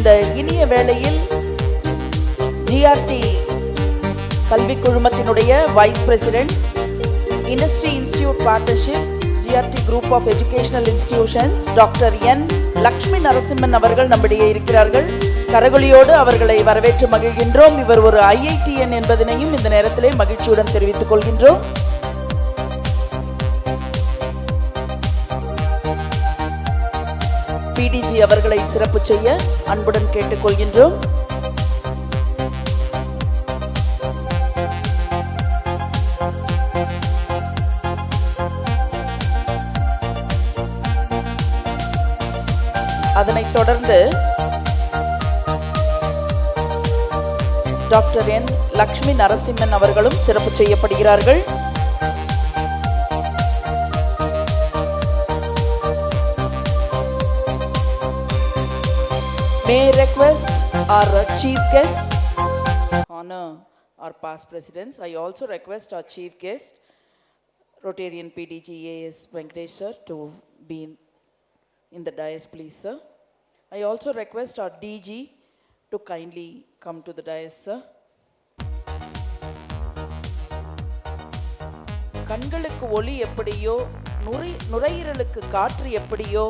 இந்த இனிய வேளையில் ஜிஆர்டி கல்வி குழுமத்தினுடைய vice president, industry institute partnership, GRT group of educational institutions, doctor N Lakshmi Narasimhan அவர்கள் நம்மிடையே இருக்கிறார்கள். கரகொலியோடு அவர்களை வரவேற்று மகிழ்கின்றோம். இவர் ஒரு IITN என்பதனையும் இந்த நேரத்திலே மகிழ்ச்சியுடன் தெரிவித்துக் கொள்கின்றோம். PDG அவர்களை சிறப்பு செய்ய அன்புடன் கேட்டுக்கொள்கின்றோம். அதனைத் தொடர்ந்து டாக்டர் என் லக்ஷ்மி நரசிம்மன் அவர்களும் சிறப்பு செய்யப்படுகிறார்கள். May I request our chief guest, honor our past presidents. I also request our chief guest, Rotarian PDG AS Venkatesh sir, to be in the dais, please sir. I also request our DG to kindly come to the dais, sir. கண்களுக்கு ஒளி எப்படியோ, நுரையீரலுக்கு காற்று எப்படியோ,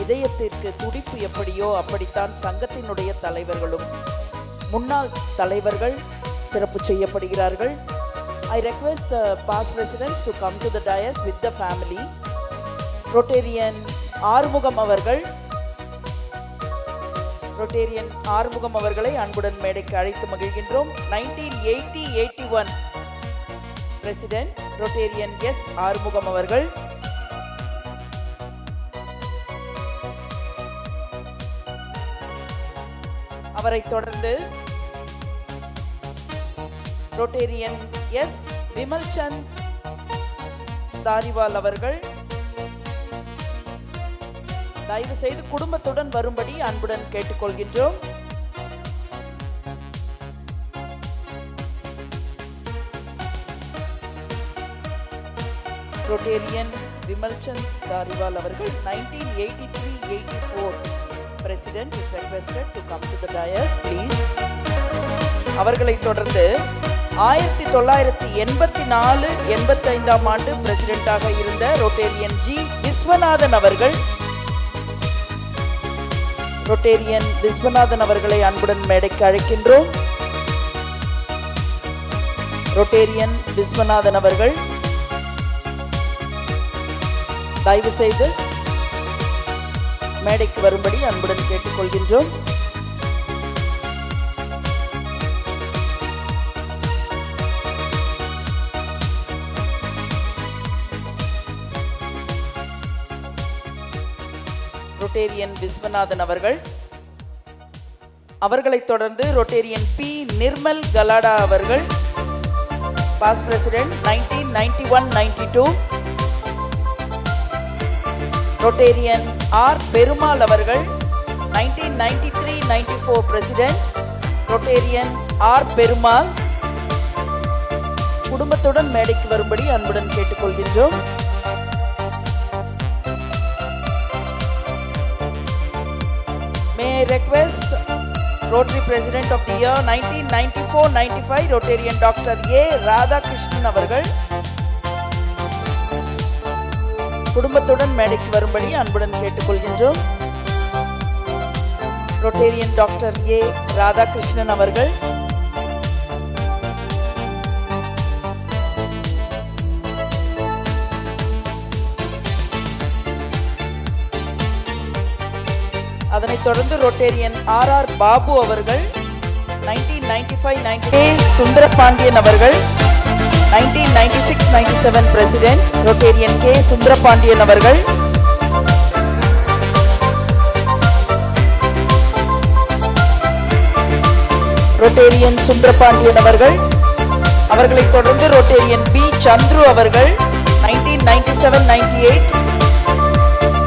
இதயத்திற்கு துடிப்பு எப்படியோ, அப்படித்தான் சங்கத்தினுடைய தலைவர்களும் முன்னாள் தலைவர்கள் சிறப்பு செய்யப்படுகிறார்கள். I request the past presidents to come to the dais with the family. Rotarian Arumugam அவர்கள், ரொட்டேரியன் ஆறுமுகம் அவர்களை அன்புடன் மேடைக்கு அழைத்து மகிழ்கின்றோம். 1980-81 பிரசிடென்ட் ரொட்டேரியன் எஸ் ஆறுமுகம் அவர்கள். அவரை தொடர்ந்து ரொட்டேரியன் எஸ் விமல்சந்த் தாரிவால் அவர்கள். தயவு செய்து குடும்பத்துடன் வரும்படி அன்புடன் கேட்டுக்கொள்கின்றோம். ரொட்டேரியன் விமல்சந்த் தாரிவால் அவர்கள் 1983-84 president is requested to come to the dais, please. அவர்களை தொடர்ந்து 1984-85 ஆண்டு பிரசிடென்டாக இருந்த ரொட்டேரியன் ஜி விஸ்வநாதன் அவர்கள். ரொட்டேரியன் விஸ்வநாதன் அவர்களை அன்புடன் மேடைக்கு அழைக்கின்றோம். ரொட்டேரியன் விஸ்வநாதன் அவர்கள் தயவு செய்து மேடைக்கு வரும்படி அன்புடன் கேட்டுக்கொள்கின்றோம். ரொட்டேரியன் விஸ்வநாதன் அவர்கள். அவர்களைத் தொடர்ந்து ரொட்டேரியன் பி நிர்மல் கலாடா அவர்கள், past president 1991-92. Rotarian R Perumal அவர்கள் 1993-94 பிரசிடென்ட். ரொட்டேரியன் ஆர் பெருமாள் குடும்பத்துடன் மேடைக்கு வரும்படி அன்புடன் கேட்டுக்கொள்கின்றோம். May I request Rotary President of the year 1994-95 Rotarian Dr. A. Radhakrishnan அவர்கள் குடும்பத்துடன் மேடைக்கு வரும்படி அன்புடன் கேட்டுக்கொள்கின்றோம். ரொட்டேரியன் டாக்டர் ஏ ராதாகிருஷ்ணன் அவர்கள். அதனைத் தொடர்ந்து ரொட்டேரியன் RR பாபு அவர்கள் 1995-96 சுந்தரபாண்டியன் அவர்கள் 1996-97 பிரசிடென்ட் ரொட்டேரியன் கே சுந்தரபாண்டியன் அவர்கள். ரொட்டேரியன் சுந்தரபாண்டியன் அவர்கள். அவர்களைத் தொடர்ந்து ரொட்டேரியன் பி சந்துரு அவர்கள் 1997-98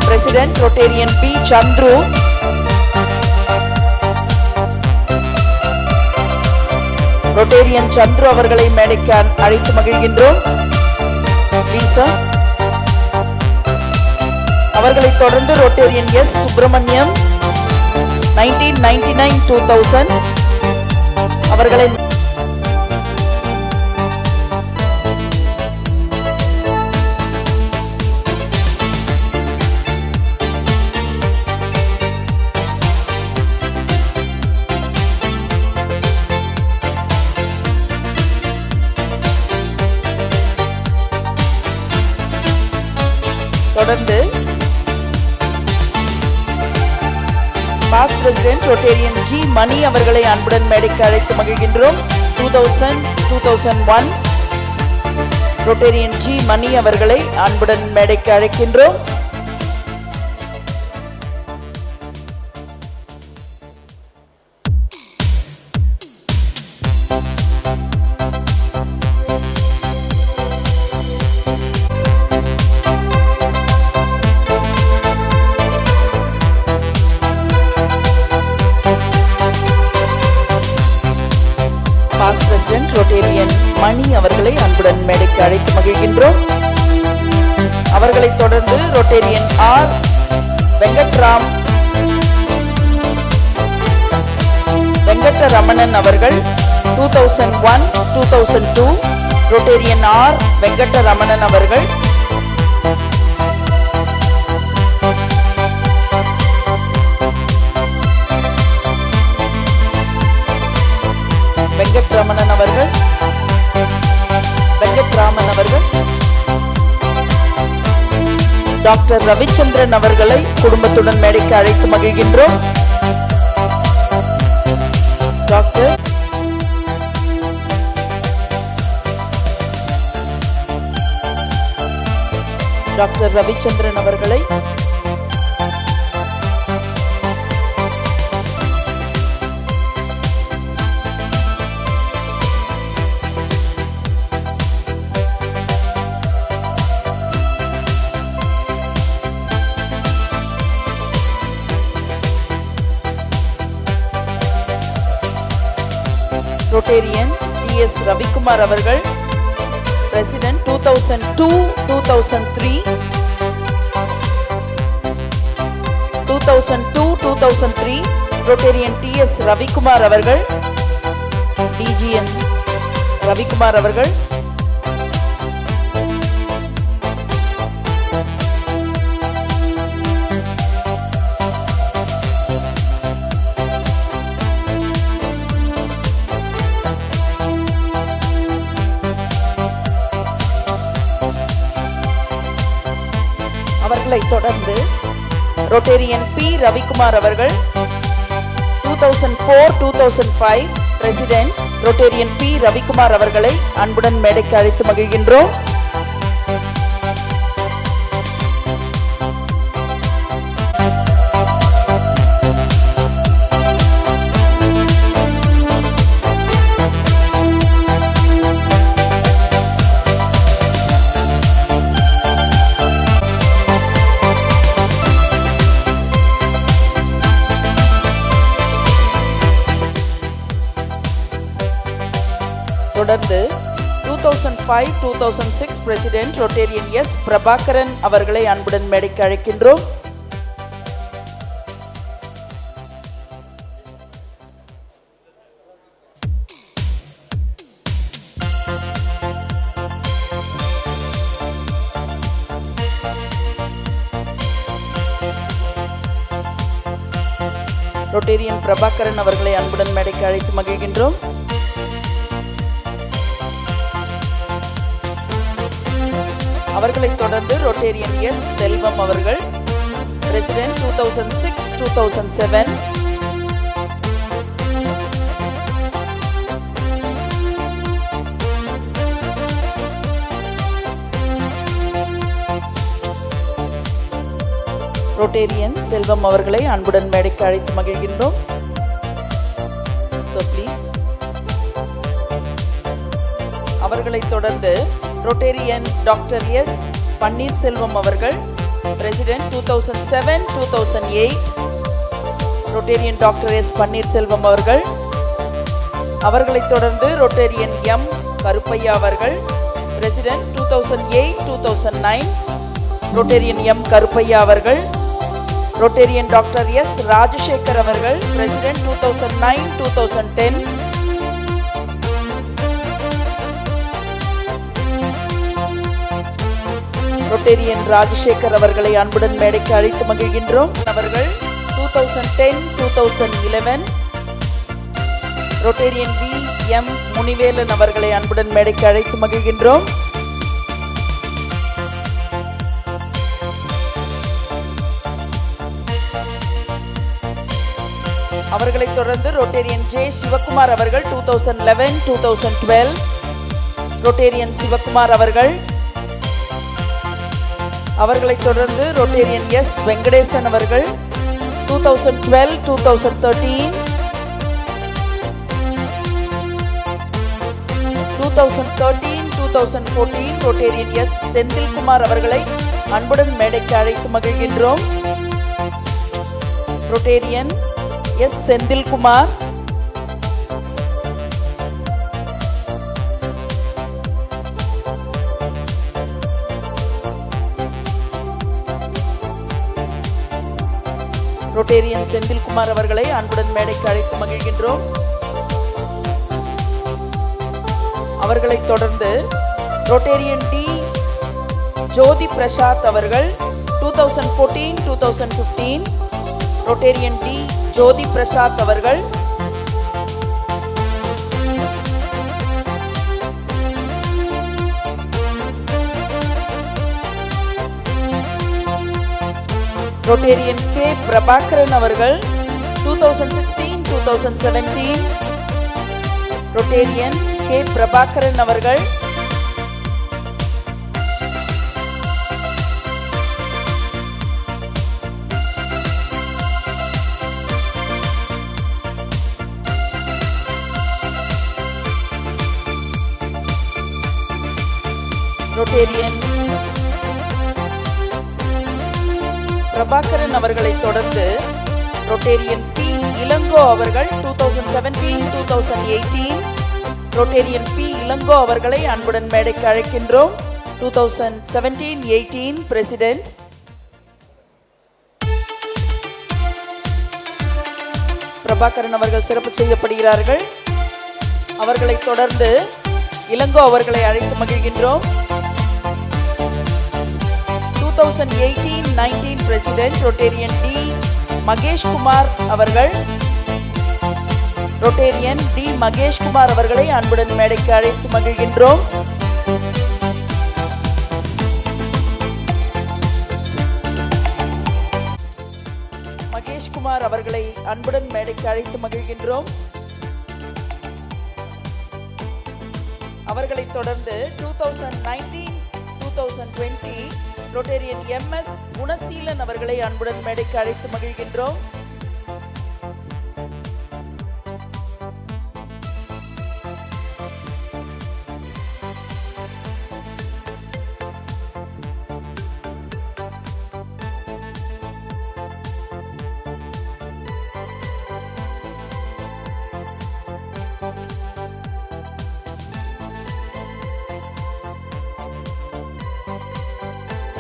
president Rotarian B Chandru. Rotarian Chandru அவர்களை மேடைக்கு அழைத்து மகிழ்கின்றோம். அவர்களைத் தொடர்ந்து ரொட்டேரியன் எஸ் சுப்பிரமணியம், 1999-2000 அவர்களை தொடர்ந்து பாஸ்ட் பிரசிடென்ட் ரொட்டேரியன் ஜி மணி அவர்களை அன்புடன் மேடைக்கு அழைத்து மகிழ்கின்றோம். 2000-2001 ரொட்டேரியன் ஜி மணி அவர்களை அன்புடன் மேடைக்கு அழைக்கின்றோம். பாஸ்ட் பிரசிடென்ட் ரொட்டேரியன் மணி அவர்களை அன்புடன் மேடைக்கு அழைத்து மகிழ்கின்றோம். அவர்களைத் தொடர்ந்து ரொட்டேரியன் ஆர் வெங்கட்டரமணன் அவர்கள் 2001-2002 ரொட்டேரியன் ஆர் வெங்கட்டரமணன் அவர்கள் வெங்கட்ராமன் அவர்கள் டாக்டர் ரவிச்சந்திரன் அவர்களை குடும்பத்துடன் மேடைக்கு அழைத்து மகிழ்கின்றோம். டாக்டர் ரவிச்சந்திரன் அவர்களை ரொட்டேரியன் டி.எஸ். ரவிக்குமார் அவர்கள் பிரசிடென்ட் 2002-2003 2002-2003 ரொட்டேரியன் டி.எஸ். ரவிக்குமார் அவர்கள் டிஜிஎன் ரவிக்குமார் அவர்கள் அவர்களை தொடர்ந்து ரொட்டேரியன் பி ரவிக்குமார் அவர்கள் 2004-2005 பிரசிடென்ட் ரொட்டேரியன் பி ரவிக்குமார் அவர்களை அன்புடன் மேடைக்கு அழைத்து மகிழ்கின்றோம். தொடர்ந்து 2005-2006 பிரசிடென்ட் ரொட்டேரியன் எஸ் பிரபாகரன் அவர்களை அன்புடன் மேடைக்கு அழைக்கின்றோம். ரொட்டேரியன் பிரபாகரன் அவர்களை அன்புடன் மேடைக்கு அழைத்து மகிழ்கின்றோம். அவர்களைத் தொடர்ந்து ரொட்டேரியன் எஸ் செல்வம் அவர்கள் பிரசிடென்ட் 2006-2007 ரொட்டேரியன் செல்வம் அவர்களை அன்புடன் மேடைக்கு அழைத்து மகிழ்கின்றோம். அவர்களைத் தொடர்ந்து ரொட்டேரியன் டாக்டர் எஸ் பன்னீர்செல்வம் அவர்கள் president 2007-2008 Rotarian doctor S Panneerselvam அவர்கள். அவர்களைத் தொடர்ந்து ரொட்டேரியன் எம் கருப்பையா அவர்கள் பிரசிடென்ட் 2008-2009 ரொட்டேரியன் எம் கருப்பையா அவர்கள். Rotarian Dr. S. Rajashekar அவர்கள் President 2009-2010. Rotarian ராஜசேகர் அவர்களை அன்புடன் மேடைக்கு அழைத்து மகிழ்கின்றோம். அவர்கள் 2010-2011. Rotarian V. M. முனிவேலன் அவர்களை அன்புடன் மேடைக்கு அழைத்து மகிழ்கின்றோம். அவர்களைத் தொடர்ந்து Rotarian J. சிவகுமார் அவர்கள் 2011-2012. Rotarian சிவகுமார் அவர்களைத் தொடர்ந்து Rotarian S. வெங்கடேசன் அவர்கள் 2012-2013. 2013-2014 Rotarian S. செந்தில்குமார் அவர்களை அன்புடன் மேடைக்கு அழைத்து மகிழ்கின்றோம். Rotarian S. Senthilkumar. Rotarian Senthilkumar அவர்களை அன்புடன் மேடைக்கு அழைத்து மகிழ்கின்றோம். அவர்களைத் தொடர்ந்து Rotarian D. ஜோதி பிரசாத் அவர்கள் 2014-2015. Rotarian D. ஜோதி பிரசாத் அவர்கள். Rotarian K. பிரபாகரன் அவர்கள் 2016-2017. Rotarian K. பிரபாகரன் அவர்கள். Rotarian பிரபாகரன் அவர்களைத் தொடர்ந்து Rotarian P. இளங்கோ அவர்கள் 2017-2018. Rotarian P. இளங்கோ அவர்களை அன்புடன் மேடைக்கு அழைக்கின்றோம். 2017-18 President. பிரபாகரன் அவர்கள் சிறப்பு செய்யப்படுகிறார்கள். அவர்களைத் தொடர்ந்து இளங்கோ அவர்களை அழைத்து மகிழ்கின்றோம். 2018-19 President Rotarian D. மகேஷ்குமார் அவர்கள். Rotarian D. மகேஷ்குமார் அவர்களை அன்புடன் மேடைக்கு அழைத்து மகிழ்கின்றோம். மகேஷ்குமார் அவர்களை அன்புடன் மேடைக்கு அழைத்து மகிழ்கின்றோம். அவர்களைத் தொடர்ந்து 2019-2020 Rotarian MS குணசீலன் அவர்களை அன்புடன் மேடைக்கு அழைத்து மகிழ்கின்றோம்.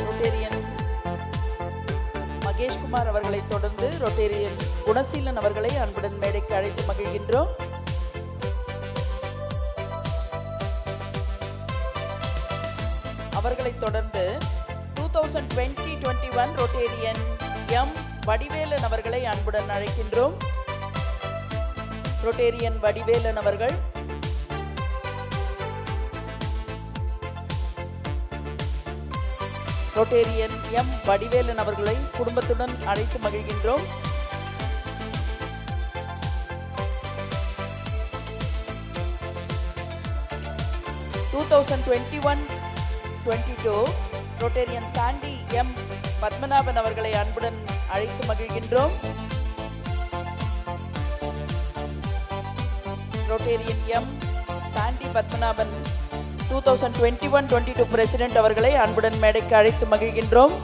Rotarian மகேஷ்குமார் அவர்களைத் தொடர்ந்து Rotarian குணசீலன் அவர்களை அன்புடன் மேடைக்கு அழைத்து மகிழ்கின்றோம். அவர்களைத் தொடர்ந்து 2020-21 Rotarian M. வடிவேலன் அவர்களை அன்புடன் அழைக்கின்றோம். Rotarian வடிவேலன் அவர்கள். Rotarian M. வடிவேலன் அவர்களை குடும்பத்துடன் அழைத்து மகிழ்கின்றோம். Rotarian Chandy M. பத்மநாபன் அவர்களை அன்புடன் அழைத்து மகிழ்கின்றோம். Rotarian M. Chandy Padmanabhan 2021-22 President அவர்களை அன்புடன் மேடைக்கு அழைத்து மகிழ்கின்றோம்.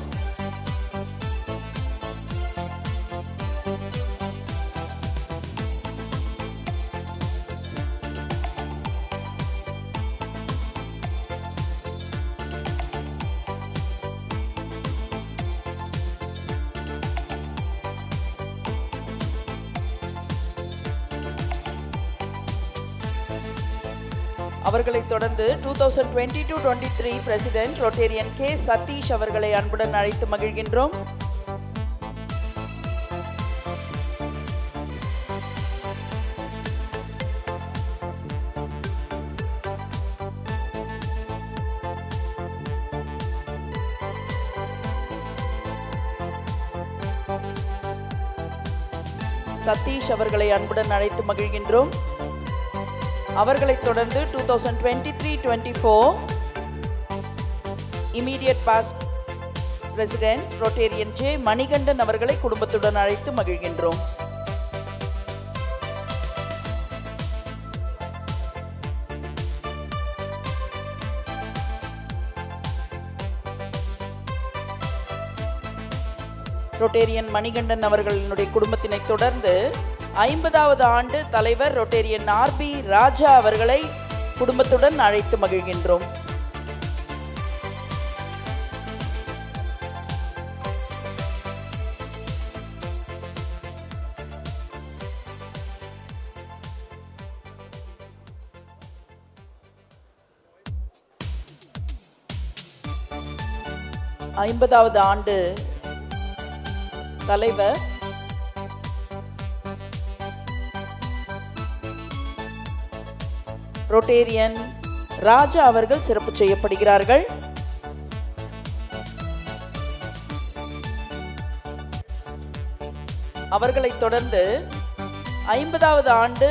அவர்களைத் தொடர்ந்து 2022-23 பிரசிடென்ட் ரொட்டேரியன் கே சதீஷ் அவர்களை அன்புடன் அழைத்து மகிழ்கின்றோம். சதீஷ் அவர்களை அன்புடன் அழைத்து மகிழ்கின்றோம். அவர்களைத் தொடர்ந்து 2023-24 immediate past president Rotarian J Manikandan அவர்களை குடும்பத்துடன் அழைத்து மகிழ்கின்றோம். ரொட்டேரியன் மணிகண்டன் அவர்களுடைய குடும்பத்தினை தொடர்ந்து 50வது ஆண்டு தலைவர் ரொட்டேரியன் ஆர்பி ராஜா அவர்களை குடும்பத்துடன் அழைத்து மகிழ்கின்றோம். ஐம்பதாவது ஆண்டு தலைவர் ரொட்டேரியன் ராஜா அவர்கள் சிறப்பு செய்யப்படுகிறார்கள். அவர்களைத் தொடர்ந்து 50வது ஆண்டு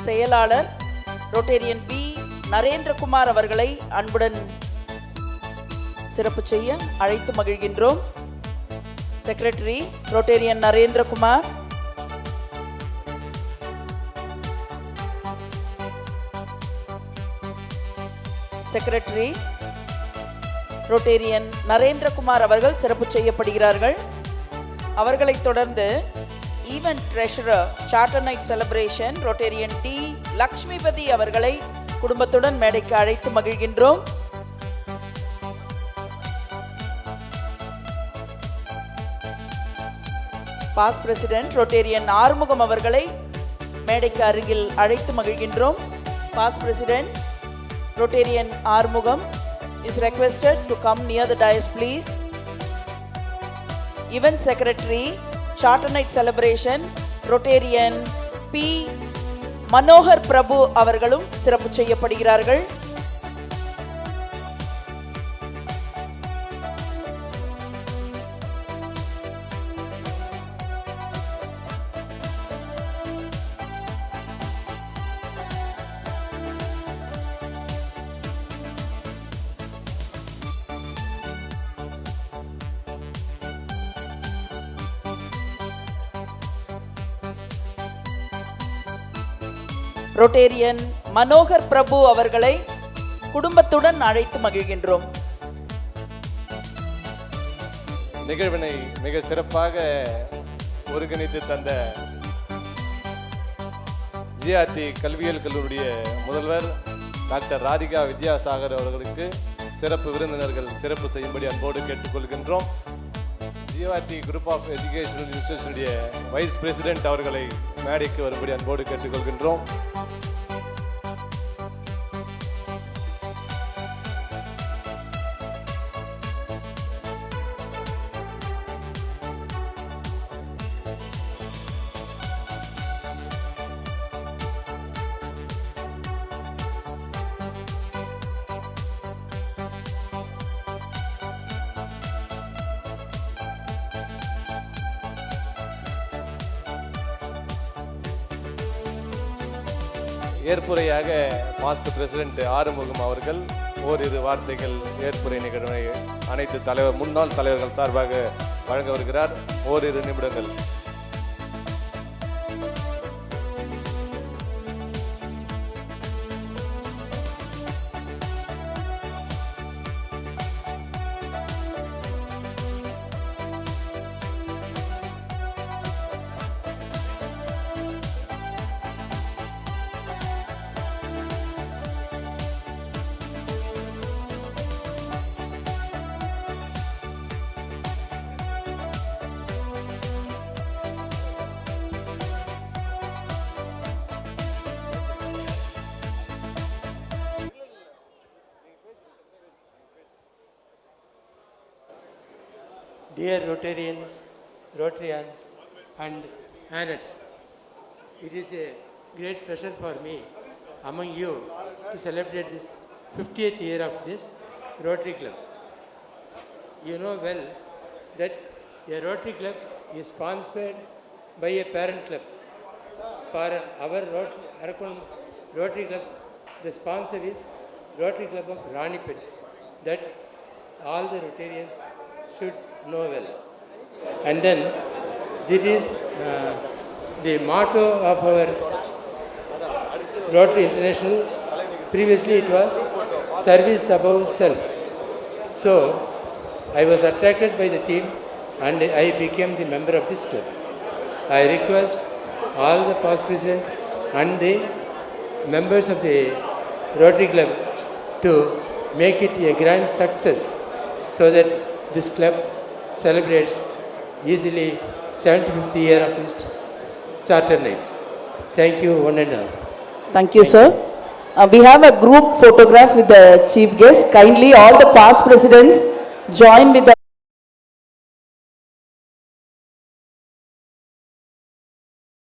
செயலாளர் ரொட்டேரியன் பி நரேந்திரகுமார் அவர்களை அன்புடன் சிறப்பு செய்ய அழைத்து மகிழ்கின்றோம். Secretary Rotarian Narendrakumar, secretary Rotarian Narendrakumar அவர்கள் சிறப்பு செய்யப்படுகிறார்கள். அவர்களைத் தொடர்ந்து event treasurer charter night celebration Rotarian T Lakshmipathi அவர்களை குடும்பத்துடன் மேடைக்கு அழைத்து மகிழ்கின்றோம். பாஸ் பிரசிடென்ட் ரொட்டேரியன் ஆறுமுகம் அவர்களை மேடைக்கு அருகில் அழைத்து மகிழ்கின்றோம். Past president Rotarian Arumugam is requested to come near the dais please. Event secretary charter night celebration Rotarian P Manohar Prabhu அவர்களும் சிறப்பு செய்யப்படுகிறார்கள். ரொட்டேரியன் மனோகர் பிரபு அவர்களை குடும்பத்துடன் அழைத்து மகிழ்கின்றோம். நிகழ்வினை மிக சிறப்பாக ஒருங்கிணைத்து தந்த ஜிஆர்டி கல்வியியல் கல்லூரிய முதல்வர் டாக்டர் ராதிகா வித்யாசாகர் அவர்களுக்கு சிறப்பு விருந்தினர்கள் சிறப்பு செய்யும்படி அன்போடு கேட்டுக்கொள்கின்றோம். ஜிஆர்டி குரூப் ஆஃப் எஜுகேஷனல் இன்ஸ்டிடியூஷனுடைய வைஸ் பிரசிடென்ட் அவர்களை மேடைக்கு வரும்படி அன்போடு கேட்டுக்கொள்கின்றோம். ஏற்புரையாக பாஸ்ட் பிரசிடென்ட் ஆறுமுகம் அவர்கள் ஓரிரு வார்த்தைகள் ஏற்புரை நிகழ்வை அனைத்து முன்னாள் தலைவர்கள் சார்பாக வழங்க வருகிறார். ஓரிரு நிமிடங்கள். dear Rotarians, Rotarians and Annets, it is a great pleasure for me among you to celebrate this 50th year of this Rotary Club. You know well that a Rotary Club is sponsored by a parent club. For our Arakonam Rotary Club, the sponsor is Rotary Club of Ranipet. That all the Rotarians should know well. And then this is the motto of our Rotary International. Previously it was service above self. So I was attracted by the theme and I became the member of this club. I request all the past president and the members of the Rotary Club to make it a grand success so that this club celebrates easily 75th year of its charter night. Thank you, one and all. Thank you, sir. We have a group photograph with the chief guest. Kindly all the past presidents join with the